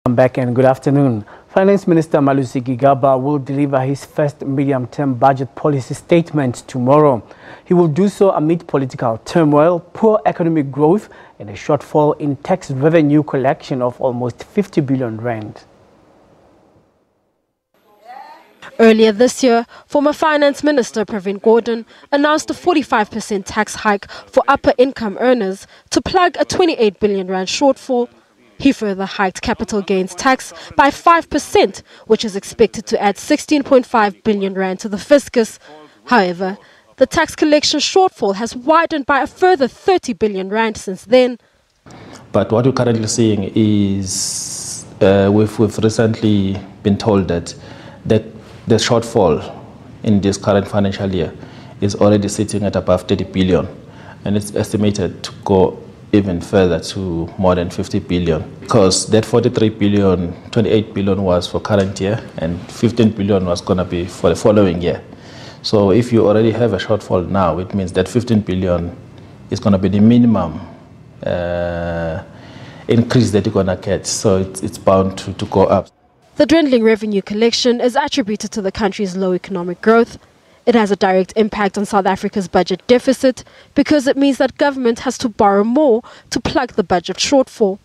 Welcome back and good afternoon. Finance Minister Malusi Gigaba will deliver his first medium-term budget policy statement tomorrow. He will do so amid political turmoil, poor economic growth and a shortfall in tax revenue collection of almost 50 billion rand. Earlier this year, former Finance Minister Pravin Gordhan announced a 45% tax hike for upper-income earners to plug a 28 billion rand shortfall. He further hiked capital gains tax by 5%, which is expected to add 16.5 billion rand to the fiscus. However, the tax collection shortfall has widened by a further 30 billion rand since then. But what we're currently seeing is we've recently been told that the shortfall in this current financial year is already sitting at above 30 billion, and it's estimated to go even further to more than 50 billion, because that 43 billion, 28 billion was for current year and 15 billion was going to be for the following year. So if you already have a shortfall now, it means that 15 billion is going to be the minimum increase that you're going to get. So it's bound to go up. The dwindling revenue collection is attributed to the country's low economic growth. It has a direct impact on South Africa's budget deficit because it means that government has to borrow more to plug the budget shortfall.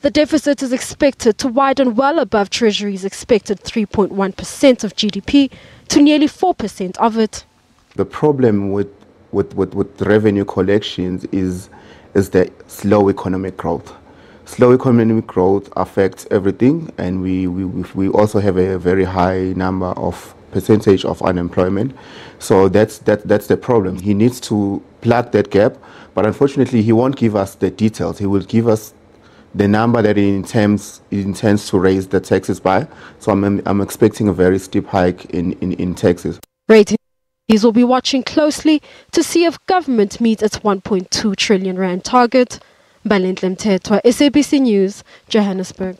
The deficit is expected to widen well above Treasury's expected 3.1% of GDP to nearly 4% of it. The problem with revenue collections is the slow economic growth. Slow economic growth affects everything, and we also have a very high percentage of unemployment. So that's the problem. He needs to plug that gap, but unfortunately he won't give us the details. He will give us the number that he intends to raise the taxes by. So I'm expecting a very steep hike in taxes. Ratings will be watching closely to see if government meets its 1.2 trillion rand target. Balentle Mthethwa, SABC News, Johannesburg.